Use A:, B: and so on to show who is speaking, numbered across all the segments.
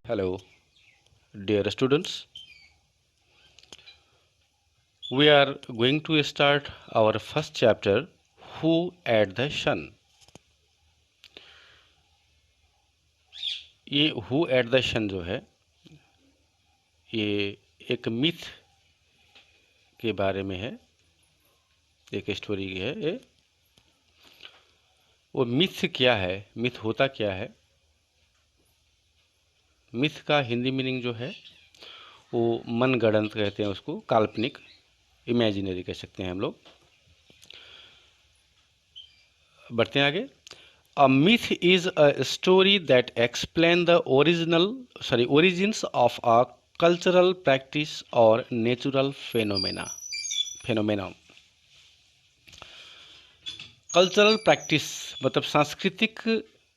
A: Hello, dear students. We are going to start our first chapter, Who at the Sun. ये Who at the Sun जो है, ये एक myth के बारे में है, एक स्टोरी है ये। वो मिथ क्या है, मिथ होता क्या है? मिथ का हिंदी मीनिंग जो है वो मनगढ़ंत कहते हैं उसको, काल्पनिक, इमेजिनरी कह सकते हैं हम लोग। बढ़ते हैं आगे। A myth is a story that explains the origins of a cultural practice or natural phenomenon. Cultural practice मतलब सांस्कृतिक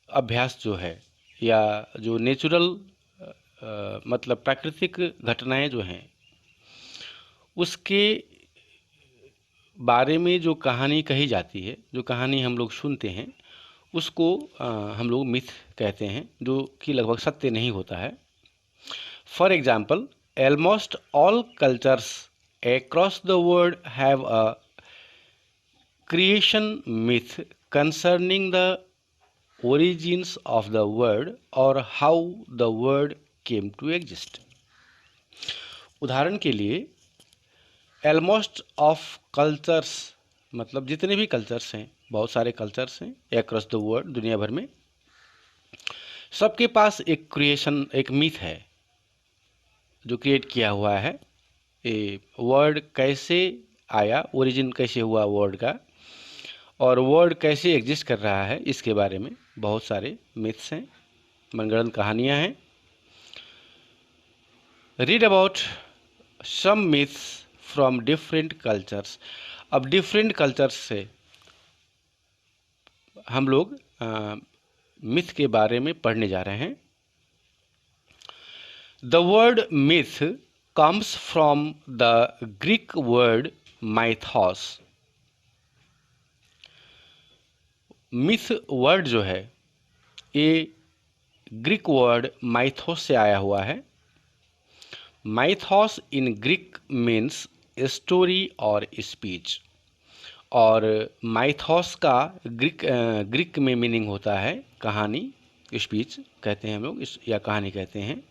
A: अभ्यास जो है, या जो नेचुरल मतलब प्राकृतिक घटनाएं जो हैं, उसके बारे में जो कहानी कही जाती है, जो कहानी हम लोग सुनते हैं, उसको हम लोग मिथ कहते हैं, जो कि लगभग सत्य नहीं होता है। For example, almost all cultures across the world have a creation myth concerning the origins of the world or how the world came to exist. उदाहरण के लिए, ऑलमोस्ट ऑफ कल्चर्स मतलब जितने भी कल्चर्स हैं, बहुत सारे कल्चर्स हैं अक्रॉस द वर्ल्ड, दुनिया भर में, सबके पास एक क्रिएशन, एक मिथ है जो क्रिएट किया हुआ है। ये वर्ड कैसे आया, ओरिजिन कैसे हुआ वर्ड का, और वर्ड कैसे एग्जिस्ट कर रहा है, इसके बारे में बहुत सारे मिथ्स हैं, मनगढ़ंत कहानियां हैं। Read about some myths from different cultures. अब डिफरेंट कल्चर्स से हम लोग मिथ के बारे में पढ़ने जा रहे हैं। The word myth comes from the Greek word Mythos. Myth word जो है ये ग्रीक वर्ड माइथोस से आया हुआ है। Mythos in Greek means story और स्पीच, और माइथॉस का ग्रीक में मीनिंग होता है कहानी, स्पीच कहते हैं हम लोग, या कहानी कहते हैं।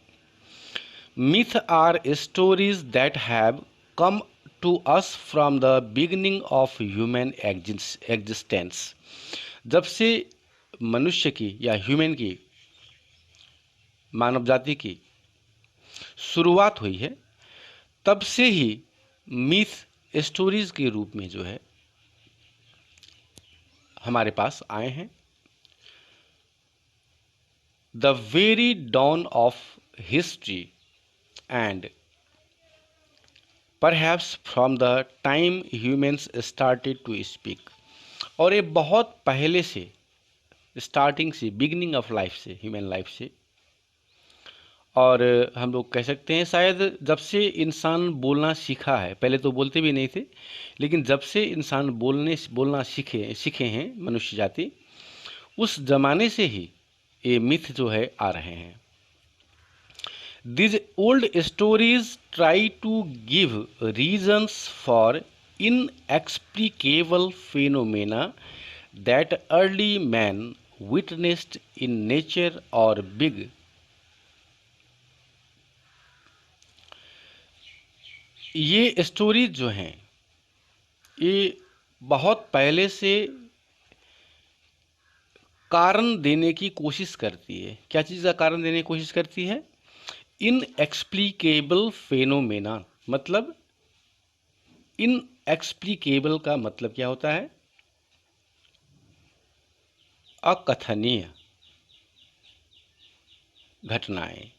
A: Myth are stories that have come to us from the beginning of human existence. जब से मनुष्य की या ह्यूमन की, मानव जाति की शुरुआत हुई है, तब से ही मिथ स्टोरीज के रूप में जो है हमारे पास आए हैं। The very dawn of history and perhaps from the time humans started to speak. और ये बहुत पहले से, स्टार्टिंग से, बिगिनिंग ऑफ लाइफ से, ह्यूमन लाइफ से, और हम लोग कह सकते हैं शायद जब से इंसान बोलना सीखा है, पहले तो बोलते भी नहीं थे, लेकिन जब से इंसान बोलना सीखे हैं मनुष्य जाति, उस जमाने से ही ये मिथ जो है आ रहे हैं। These old stories try to give reasons for inexplicable phenomena that early man witnessed in nature or big. ये स्टोरीज जो हैं ये बहुत पहले से कारण देने की कोशिश करती है। क्या चीज़ का कारण देने की कोशिश करती है? Inexplicable phenomena. मतलब इनएक्सप्लिकेबल का मतलब क्या होता है? अकथनीय घटनाएं।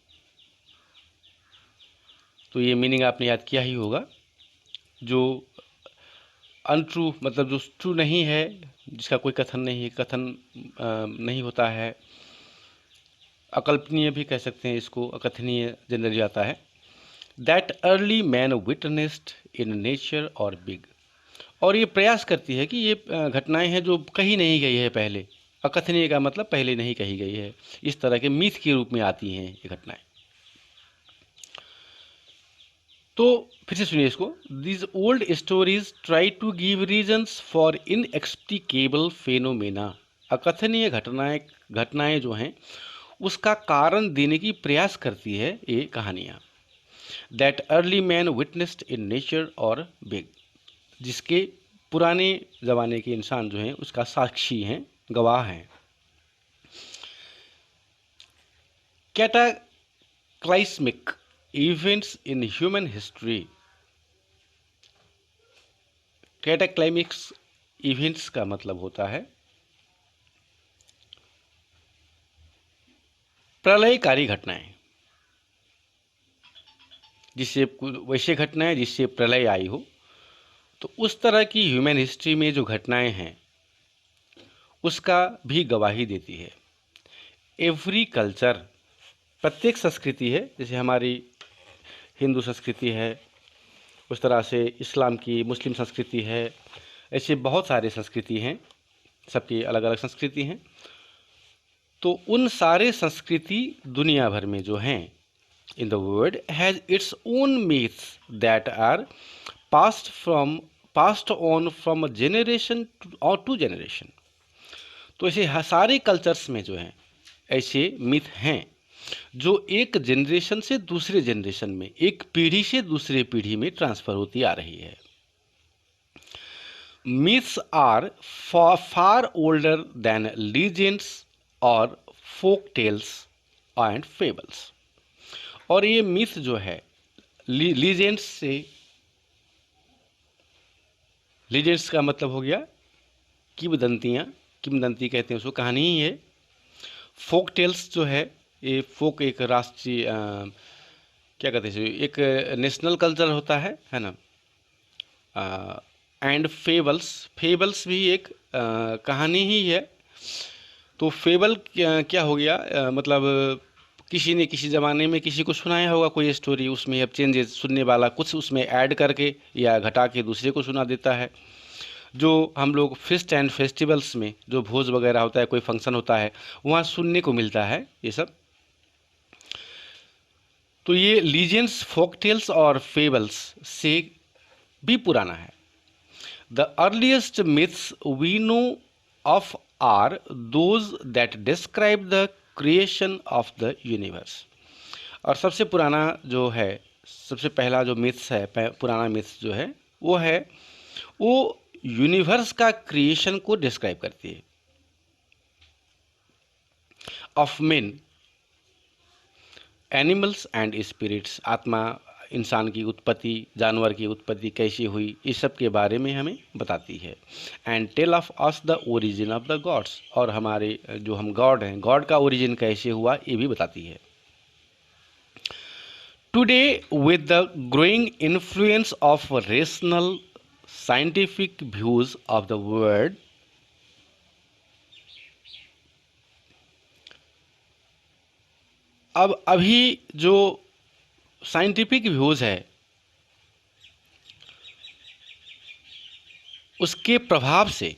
A: तो ये मीनिंग आपने याद किया ही होगा। जो अनट्रू मतलब जो ट्रू नहीं है, जिसका कोई कथन नहीं है, कथन नहीं होता है, अकल्पनीय भी कह सकते हैं इसको, अकथनीय जनरली आता है। That early man witnessed in nature और बिग। और ये प्रयास करती है कि ये घटनाएं हैं जो कही नहीं गई है पहले। अकथनीय का मतलब पहले नहीं कही गई है, इस तरह के मिथ के रूप में आती हैं ये घटनाएं। तो फिर से सुनिए इसको। This old stories try to give reasons for inexplicable phenomena. अकथनीय घटनाएं जो हैं उसका कारण देने की प्रयास करती है ये कहानियाँ। That early man witnessed in nature और बिग, जिसके पुराने ज़माने के इंसान जो हैं उसका साक्षी हैं, गवाह हैं। Cataclysmic events in human history. Cataclysmic events का मतलब होता है प्रलयकारी घटनाएं, जिससे वैसे घटनाएं जिससे प्रलय आई हो। तो उस तरह की ह्यूमन हिस्ट्री में जो घटनाएं हैं उसका भी गवाही देती है। एवरी कल्चर, प्रत्येक संस्कृति है, जैसे हमारी हिंदू संस्कृति है, उस तरह से इस्लाम की, मुस्लिम संस्कृति है, ऐसे बहुत सारे संस्कृति हैं, सबकी अलग अलग संस्कृति हैं। तो उन सारे संस्कृति दुनिया भर में जो हैं in the world has its own myths that are passed on from a generation to generation। तो ऐसे सारे कल्चर्स में जो हैं ऐसे मिथ हैं जो एक जनरेशन से दूसरे जनरेशन में, एक पीढ़ी से दूसरे पीढ़ी में ट्रांसफर होती आ रही है। Myths are far older than legends और फोक टेल्स एंड फेबल्स। और ये मिथ जो है लीजेंड्स से, लीजेंड्स का मतलब हो गया किंवदंतियाँ, किंवदंती कहते हैं उसको, कहानी ही है। फोक टेल्स जो है, ये फोक एक राष्ट्रीय क्या कहते हैं, एक नेशनल कल्चर होता है ना। एंड फेबल्स, फेबल्स भी एक कहानी ही है। तो फेबल क्या हो गया, मतलब किसी ने किसी ज़माने में किसी को सुनाया होगा कोई स्टोरी, उसमें अब चेंजेस, सुनने वाला कुछ उसमें ऐड करके या घटा के दूसरे को सुना देता है। जो हम लोग फिस्ट एंड फेस्टिवल्स में जो भोज वगैरह होता है, कोई फंक्शन होता है, वहाँ सुनने को मिलता है ये सब। तो ये लीजेंड्स, फोकटेल्स और फेबल्स से भी पुराना है। The earliest myths we know of are those that describe the creation of the universe. और सबसे पुराना जो है, सबसे पहला जो मिथ्स है, पुराना मिथ्स जो है वो यूनिवर्स का क्रिएशन को डिस्क्राइब करती है। Of men, animals and spirits, आत्मा, इंसान की उत्पत्ति, जानवर की उत्पत्ति कैसी हुई, इस सब के बारे में हमें बताती है। And tell of us the origin of the gods, और हमारे जो हम गॉड हैं, गॉड का ओरिजिन कैसे हुआ ये भी बताती है। Today, with the growing influence of rational scientific views of the world, अब अभी जो साइंटिफिक व्यूज़ है उसके प्रभाव से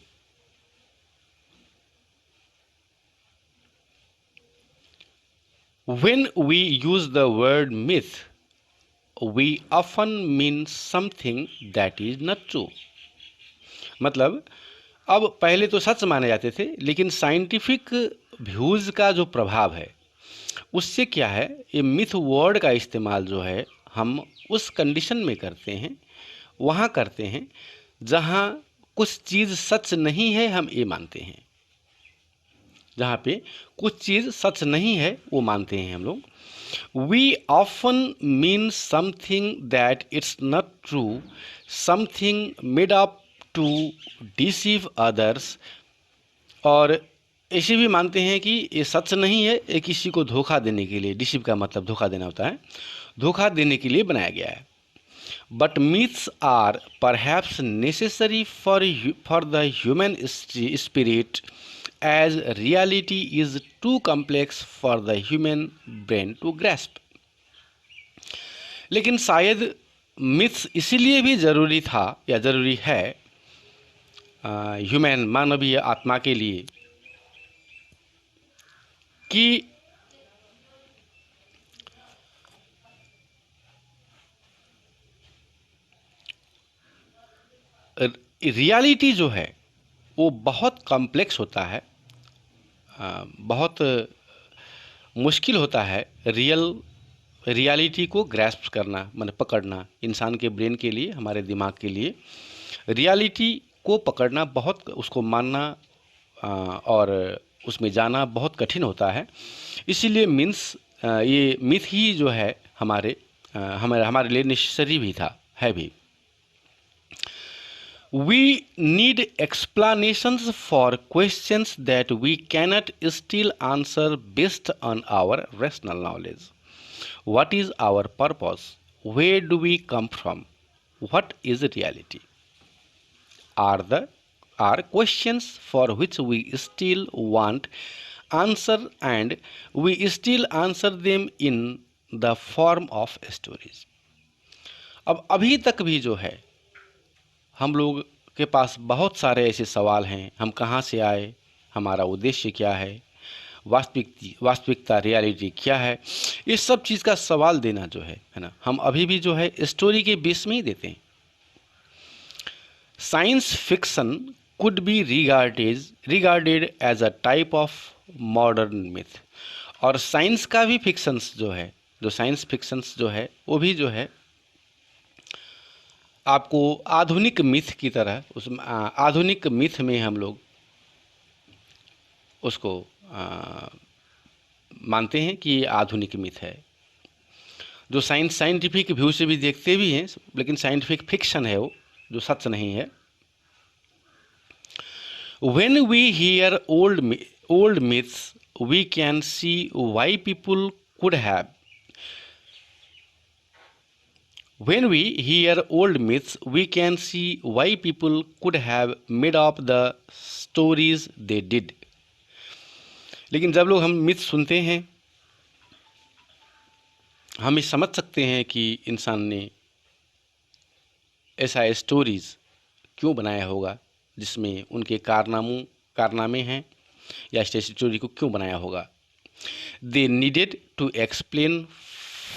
A: when we use the word myth, we often mean something that is not true। मतलब अब पहले तो सच माने जाते थे, लेकिन साइंटिफिक व्यूज़ का जो प्रभाव है उससे क्या है, ये मिथ वर्ड का इस्तेमाल जो है हम उस कंडीशन में करते हैं, वहाँ करते हैं जहाँ कुछ चीज़ सच नहीं है, हम ये मानते हैं। जहाँ पे कुछ चीज़ सच नहीं है वो मानते हैं हम लोग। We often mean something that it's not true, something made up to deceive others. और ऐसे भी मानते हैं कि ये सच नहीं है, ये किसी को धोखा देने के लिए, डिसीव का मतलब धोखा देना होता है, धोखा देने के लिए बनाया गया है। But myths are perhaps necessary for the human spirit, as reality is too complex for the human brain to grasp। लेकिन शायद मिथ्स इसीलिए भी ज़रूरी था या ज़रूरी है ह्यूमन, मानवीय आत्मा के लिए, कि रियलिटी जो है वो बहुत कॉम्प्लेक्स होता है, बहुत मुश्किल होता है रियलिटी को ग्रैस्प करना, मतलब पकड़ना। इंसान के ब्रेन के लिए, हमारे दिमाग के लिए रियलिटी को पकड़ना बहुत, उसको मानना और उसमें जाना बहुत कठिन होता है। इसीलिए ये मिथ ही जो है हमारे लिए नेसेसरी भी था, है भी। We need explanations for questions that we cannot still answer based on our rational knowledge. What is our purpose? Where do we come from? What is reality? Are questions for which we still want answer, and we still answer them in the form of stories. अब अभी तक भी जो है हम लोग के पास बहुत सारे ऐसे सवाल हैं। हम कहाँ से आए, हमारा उद्देश्य क्या है, वास्तविकता रियलिटी क्या है, इस सब चीज़ का सवाल देना जो है ना, हम अभी भी जो है स्टोरी के बेस में ही देते हैं। Science fiction could be regarded as a type of modern myth. और साइंस का भी फिक्शंस जो है, जो साइंस फिक्शंस जो है वो भी जो है आपको आधुनिक मिथ की तरह, उस आधुनिक मिथ में हम लोग उसको मानते हैं कि ये आधुनिक मिथ है। जो साइंटिफिक व्यू से भी देखते भी हैं, लेकिन साइंटिफिक फिक्शन है वो, जो सच नहीं है। When we hear old myths, we can see why people could have. When we hear old myths, we can see why people could have made up the stories they did. लेकिन जब लोग हम myth सुनते हैं, हम ये समझ सकते हैं कि इंसान ने ऐसा स्टोरीज क्यों बनाया होगा, जिसमें उनके कारनामे हैं, या स्टोरी को क्यों बनाया होगा। दे नीडेड टू एक्सप्लेन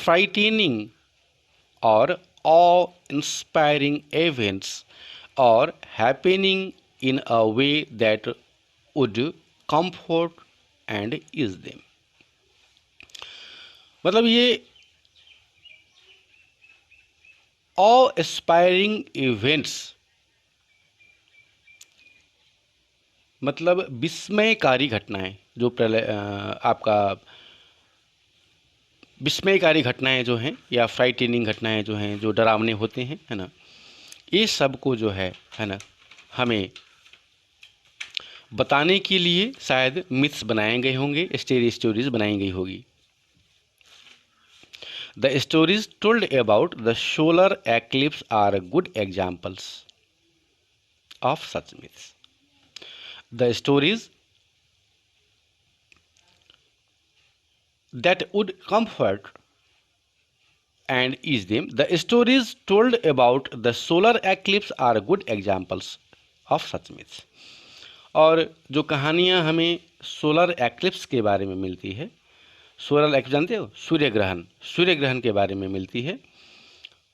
A: फ्राइटेनिंग और awe inspiring events or happening in a way that would comfort and ease them. मतलब ये awe inspiring events मतलब विस्मयकारी घटनाएं, जो आपका विस्मयकारी घटनाएं जो हैं, या फ्राइटेनिंग घटनाएं जो हैं, जो डरावने होते हैं, है ना, ये सब को जो है ना, हमें बताने के लिए शायद मिथ्स बनाए गए होंगे, स्टोरीज बनाई गई होगी। The stories told about the solar eclipse are good examples of such myths. The stories that would comfort and ease them. The stories told about the solar eclipse are good examples of such myths. और जो कहानियाँ हमें solar eclipse के बारे में मिलती है, solar eclipse जानते हो, सूर्य ग्रहण के बारे में मिलती है,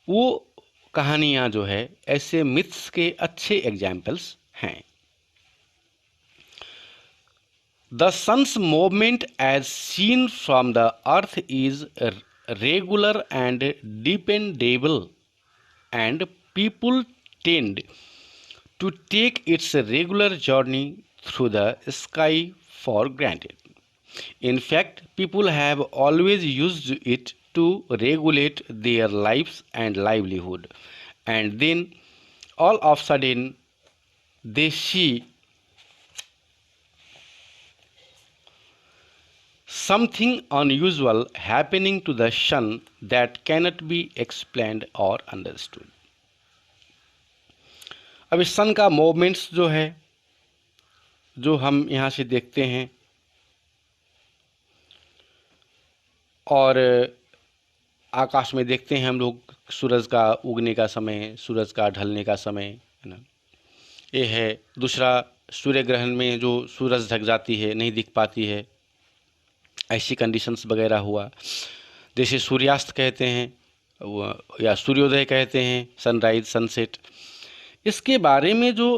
A: वो कहानियाँ जो है ऐसे मिथ्स के अच्छे एग्जाम्पल्स हैं। The sun's movement as seen from the earth is regular and dependable, and people tend to take its regular journey through the sky for granted. In fact, people have always used it to regulate their lives and livelihood, and then all of a sudden they see something unusual happening to the sun that cannot be explained or understood. अब इस सन का movements जो है, जो हम यहाँ से देखते हैं, और आकाश में देखते हैं हम लोग, सूरज का उगने का समय, सूरज का ढलने का समय, है ना, ये है। दूसरा, सूर्य ग्रहण में जो सूरज ढक जाती है, नहीं दिख पाती है, ऐसी कंडीशंस वगैरह हुआ। जैसे सूर्यास्त कहते हैं या सूर्योदय कहते हैं, सनराइज सनसेट, इसके बारे में जो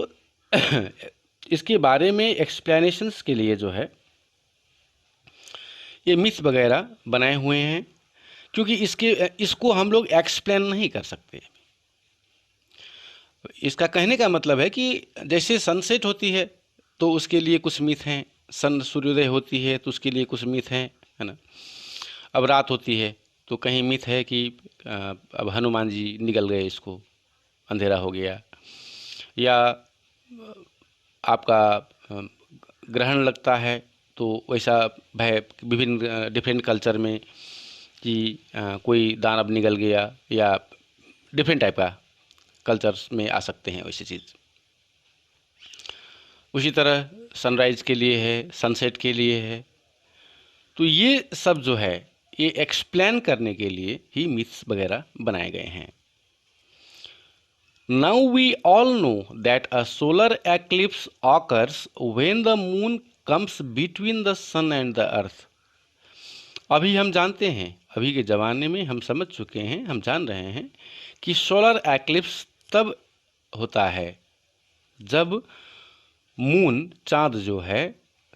A: इसके बारे में एक्सप्लेनेशंस के लिए जो है ये मिथ वगैरह बनाए हुए हैं, क्योंकि इसको हम लोग एक्सप्लेन नहीं कर सकते। इसका कहने का मतलब है कि जैसे सनसेट होती है तो उसके लिए कुछ मिथ हैं, सूर्योदय होती है तो उसके लिए कुछ मिथ हैं, है ना। अब रात होती है तो कहीं मिथ है कि अब हनुमान जी निकल गए, इसको अंधेरा हो गया। या आपका ग्रहण लगता है तो वैसा है विभिन्न डिफरेंट कल्चर में कि कोई दानव निकल गया, या डिफरेंट टाइप का कल्चर्स में आ सकते हैं वैसी चीज़। उसी तरह सनराइज़ के लिए है, सनसेट के लिए है। तो ये सब जो है ये एक्सप्लेन करने के लिए ही मिथ्स वगैरह बनाए गए हैं। Now we all know that a solar eclipse occurs when the moon comes between the sun and the earth. अभी हम जानते हैं, अभी के ज़माने में हम समझ चुके हैं, हम जान रहे हैं कि सोलर एक्लिप्स तब होता है जब मून, चाँद जो है,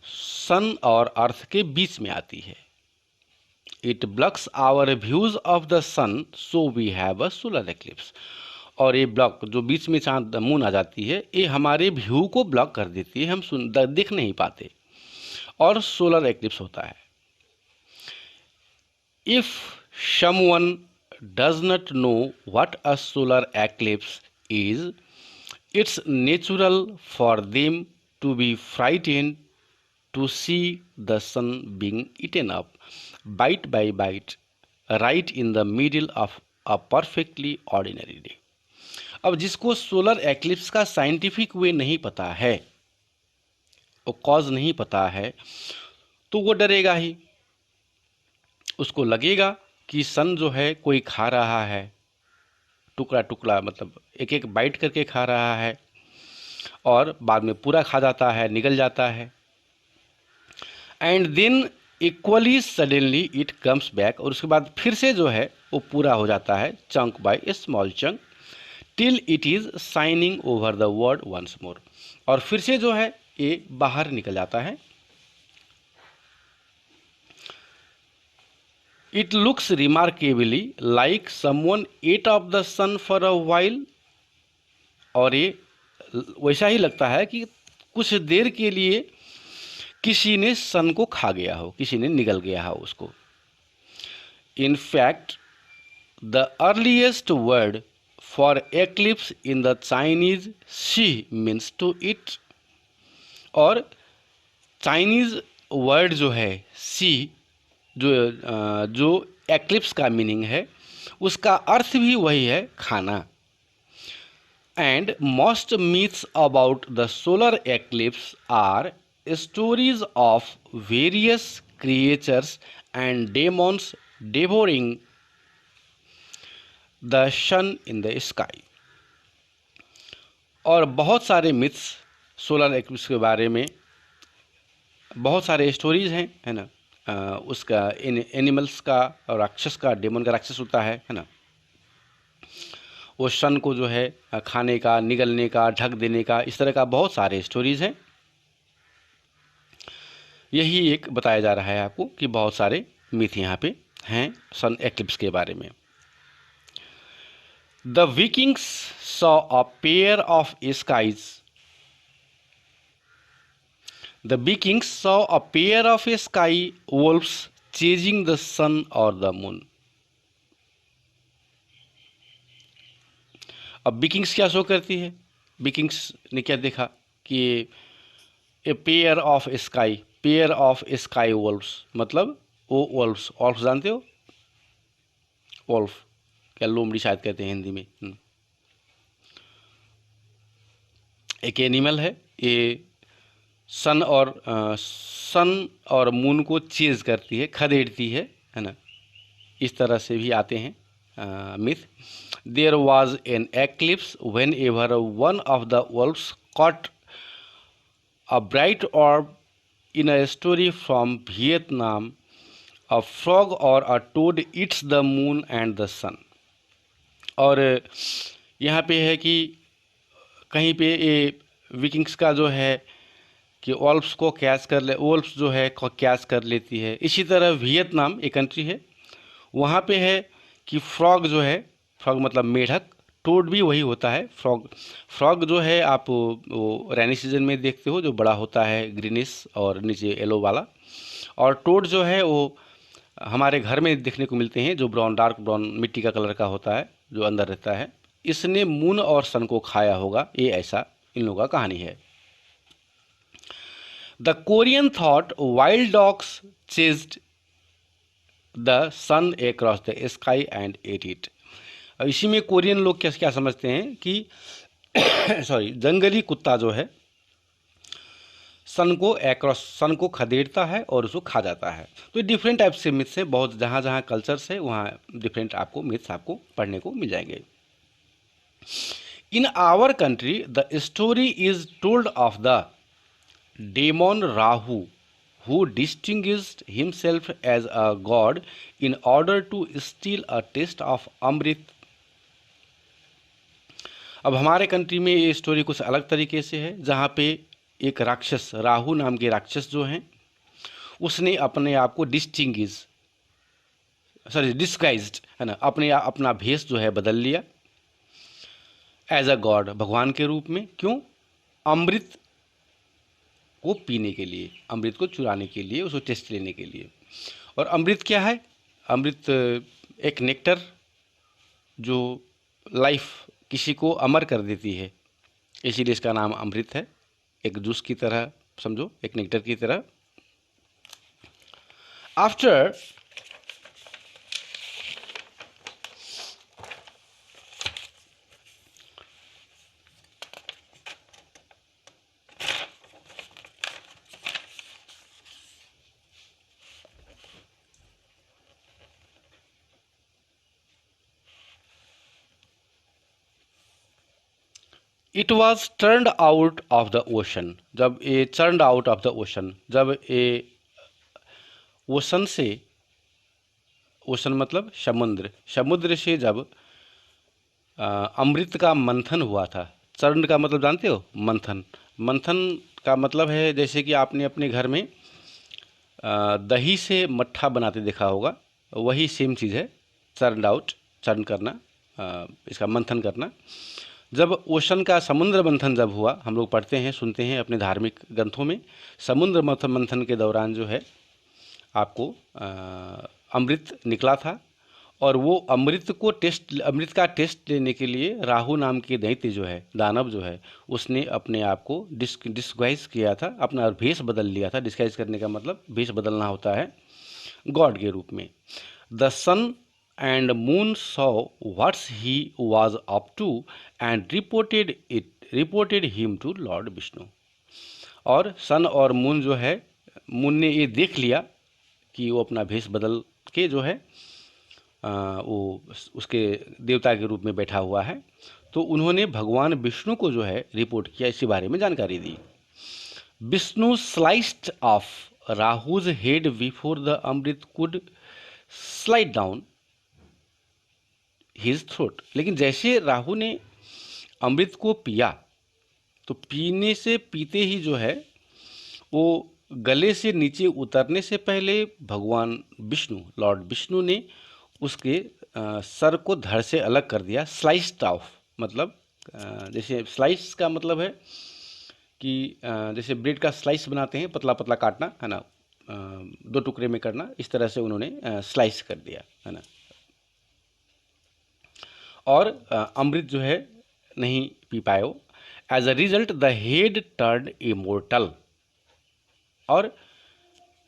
A: सन और अर्थ के बीच में आती है। It blocks our views of the sun so we have a solar eclipse. और ये ब्लॉक जो बीच में चाँद मून आ जाती है, ये हमारे व्यू को ब्लॉक कर देती है, हम दिख नहीं पाते, और सोलर एक्लिप्स होता है। If someone does not know what a solar eclipse is, it's natural for them to be frightened to see the sun being eaten up bite by bite right in the middle of a perfectly ordinary day. अब जिसको solar eclipse का scientific way नहीं पता है, वो cause नहीं पता है, तो वो डरेगा ही। उसको लगेगा कि सन जो है कोई खा रहा है, टुकड़ा टुकड़ा, मतलब एक एक बाइट करके खा रहा है, और बाद में पूरा खा जाता है, निकल जाता है। And then equally suddenly it comes back, और उसके बाद फिर से जो है वो पूरा हो जाता है, chunk by a small chunk, till it is shining over the world once more, और फिर से जो है ये बाहर निकल जाता है। It looks remarkably like someone ate off the sun for a while, और ये वैसा ही लगता है कि कुछ देर के लिए किसी ने सन को खा गया हो, किसी ने निगल गया हो उसको। In fact the earliest word for eclipse in the Chinese सी मीन्स टू इट, और चाइनीज वर्ड जो है सी, जो एक्लिप्स का मीनिंग है, उसका अर्थ भी वही है, खाना। And most myths about the solar eclipse are stories of various creatures and demons devouring the sun in the sky. और बहुत सारे मिथ्स सोलर एक्लिप्स के बारे में, बहुत सारे स्टोरीज हैं, है ना। उसका एनिमल्स का और राक्षस का, डेमन का राक्षस होता है ना, वो सन को जो है खाने का, निगलने का, ढक देने का, इस तरह का बहुत सारे स्टोरीज हैं। यही एक बताया जा रहा है आपको कि बहुत सारे मिथ यहाँ पे हैं सन एक्लिप्स के बारे में। The Vikings saw a pair of skies, the Vikings saw a pair of sky wolves chasing the sun और द मून। अब विकिंग्स क्या शो करती है? विकिंग्स ने क्या देखा कि a pair of sky, pair of sky wolves, मतलब वो वोल्व्स, वोल्व्स जानते हो? वोल्फ क्या लोमड़ी शायद कहते हैं हिंदी में। एक एनिमल है, ये सन और मून को चेज करती है, खदेड़ती है ना। इस तरह से भी आते हैं myth. There was an eclipse whenever one of the wolves caught a bright orb in a story from Vietnam, a frog और a toad it's the moon and the sun. और यहाँ पे है कि कहीं पे ये विकिंग्स का जो है कि वोल्फ्स को कैच कर ले, वोल्फ्स जो है कैच कर लेती है। इसी तरह वियतनाम एक कंट्री है, वहाँ पे है कि फ्रॉग जो है, फ्रॉग मतलब मेढक, टोड भी वही होता है फ्रॉग। फ्रॉग जो है आप वो रेनी सीजन में देखते हो, जो बड़ा होता है ग्रीनिश और नीचे येलो वाला। और टोड जो है वो हमारे घर में देखने को मिलते हैं, जो ब्राउन, डार्क ब्राउन मिट्टी का कलर का होता है, जो अंदर रहता है। इसने मून और सन को खाया होगा, ये ऐसा इन लोगों का कहानी है। The Korean thought wild dogs chased the sun across the sky and ate it. इसी में कोरियन लोग क्या क्या समझते हैं कि सॉरी, जंगली कुत्ता जो है सन को खदेड़ता है और उसको खा जाता है। तो डिफरेंट टाइप से मिथ्स है, बहुत जहाँ जहाँ कल्चर्स है वहाँ डिफरेंट आपको मिथ्स आपको पढ़ने को मिल जाएंगे। In our country the story is told of the demon Rahu who distinguished himself as a god in order to steal a taste of अमृत। अब हमारे कंट्री में ये स्टोरी कुछ अलग तरीके से है, जहाँ पे एक राक्षस, राहु नाम के राक्षस जो हैं, उसने अपने आप को डिस्गाइज्ड है ना, अपना भेष जो है बदल लिया एज अ गॉड, भगवान के रूप में। क्यों? अमृत को पीने के लिए, अमृत को चुराने के लिए, उसको टेस्ट लेने के लिए। और अमृत क्या है? अमृत एक नेक्टर जो लाइफ किसी को अमर कर देती है, इसीलिए इसका नाम अमृत है। एक जूस की तरह समझो, एक नेक्टर की तरह। After it was turned out of the ocean, जब ये turned out of the ocean, जब ये ओशन से, ओशन मतलब समुद्र, समुद्र से जब अमृत का मंथन हुआ था। चर्ण का मतलब जानते हो? मंथन। मंथन का मतलब है जैसे कि आपने अपने घर में दही से मट्ठा बनाते देखा होगा, वही सेम चीज़ है चर्न आउट, चर्न करना, इसका मंथन करना। जब ओशन का समुद्र मंथन जब हुआ, हम लोग पढ़ते हैं सुनते हैं अपने धार्मिक ग्रंथों में, समुद्र मंथन के दौरान जो है आपको अमृत निकला था। और वो अमृत का टेस्ट लेने के लिए राहु नाम के दैत्य जो है, दानव जो है, उसने अपने आप को डिस्गाइज किया था, अपना भेष बदल लिया था। डिस्गाइज करने का मतलब भेष बदलना होता है गॉड के रूप में। The sun and moon saw what's he was up to and reported him to Lord Vishnu. और सन और मून जो है, मून ने ये देख लिया कि वो अपना भेष बदल के जो है वो उसके देवता के रूप में बैठा हुआ है। तो उन्होंने भगवान विष्णु को जो है रिपोर्ट किया, इसी बारे में जानकारी दी। Vishnu sliced off Rahu's head before the amrit could slide down his throat. लेकिन जैसे राहु ने अमृत को पिया, तो पीने से पीते ही जो है वो गले से नीचे उतरने से पहले भगवान विष्णु, लॉर्ड विष्णु ने उसके सर को धड़ से अलग कर दिया। स्लाइस्ड ऑफ मतलब जैसे स्लाइस का मतलब है कि जैसे ब्रेड का स्लाइस बनाते हैं, पतला पतला काटना है ना, दो टुकड़े में करना, इस तरह से उन्होंने स्लाइस कर दिया है ना। और अमृत जो है नहीं पी पाए वो। As a result the head turn immortal. और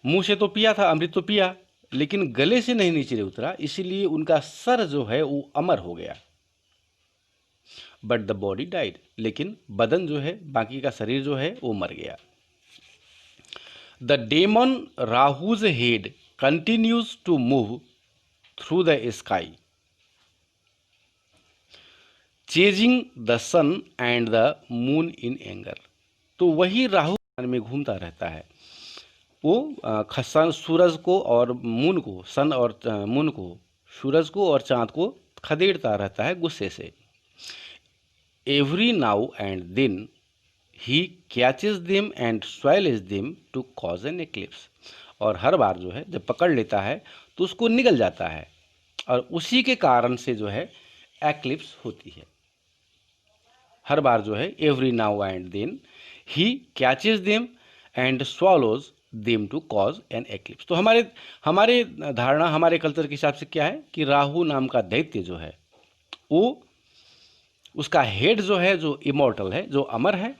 A: मुंह से तो पिया था, अमृत तो पिया, लेकिन गले से नहीं नीचे उतरा, इसीलिए उनका सर जो है वो अमर हो गया। बट द बॉडी डाइड, लेकिन बदन जो है, बाकी का शरीर जो है वो मर गया। The demon Rahu's head continues to move through the sky chasing the sun and the moon in anger. तो वही राहु में घूमता रहता है, वो सूरज को और मून को, सन और मून को, सूरज को और चांद को खदेड़ता रहता है गुस्से से। Every now and then he catches them and swallows them to cause an eclipse. और हर बार जो है जब पकड़ लेता है तो उसको निगल जाता है और उसी के कारण से जो है एक्लिप्स होती है। हर बार जो है every now and then he catches them and swallows them to cause an eclipse. तो हमारे धारणा, हमारे कल्चर के हिसाब से क्या है कि राहु नाम का दैत्य जो है वो, उसका हेड जो है, जो इमॉर्टल है, जो अमर है,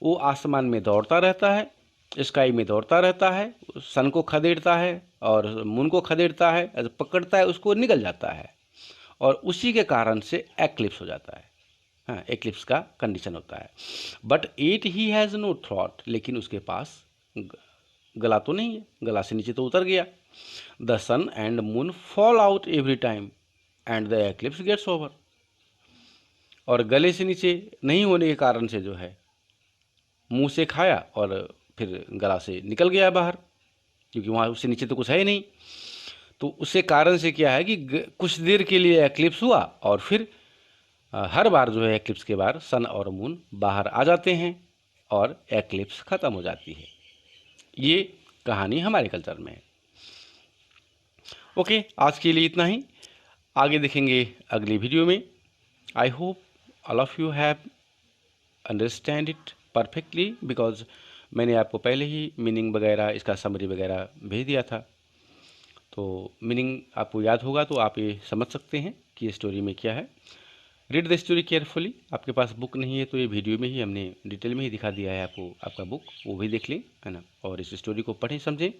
A: वो आसमान में दौड़ता रहता है, स्काई में दौड़ता रहता है, सन को खदेड़ता है और मून को खदेड़ता है, पकड़ता है, उसको निगल जाता है और उसी के कारण से एक्लिप्स हो जाता है। हाँ, एक्लिप्स का कंडीशन होता है। But it he has no थॉट, लेकिन उसके पास गला तो नहीं है, गला से नीचे तो उतर गया। The sun and moon fall out every time and the eclipse gets over. और गले से नीचे नहीं होने के कारण से जो है मुंह से खाया और फिर गला से निकल गया बाहर, क्योंकि वहाँ उससे नीचे तो कुछ है ही नहीं। तो उससे कारण से क्या है कि कुछ देर के लिए एक्लिप्स हुआ और फिर हर बार जो है एक्लिप्स के बाद सन और मून बाहर आ जाते हैं और एक्लिप्स ख़त्म हो जाती है। ये कहानी हमारे कल्चर में है। ओके, आज के लिए इतना ही। आगे देखेंगे अगली वीडियो में। I hope all of you have understand it perfectly, because मैंने आपको पहले ही मीनिंग वगैरह, इसका समरी वगैरह भेज दिया था। तो मीनिंग आपको याद होगा तो आप ये समझ सकते हैं कि स्टोरी में क्या है। Read the story carefully. आपके पास बुक नहीं है तो ये वीडियो में ही हमने डिटेल में ही दिखा दिया है आपको, आपका बुक वो भी देख लें, है ना, और इस स्टोरी को पढ़ें, समझें।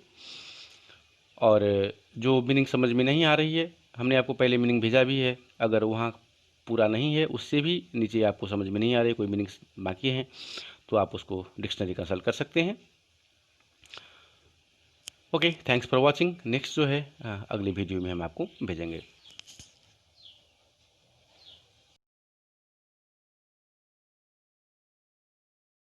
A: और जो मीनिंग समझ में नहीं आ रही है, हमने आपको पहले मीनिंग भेजा भी है, अगर वहाँ पूरा नहीं है, उससे भी नीचे आपको समझ में नहीं आ रही, कोई मीनिंग बाकी हैं, तो आप उसको डिक्शनरी कंसल्ट कर सकते हैं। Okay, thanks for watching. Next जो है अगली वीडियो में हम आपको भेजेंगे।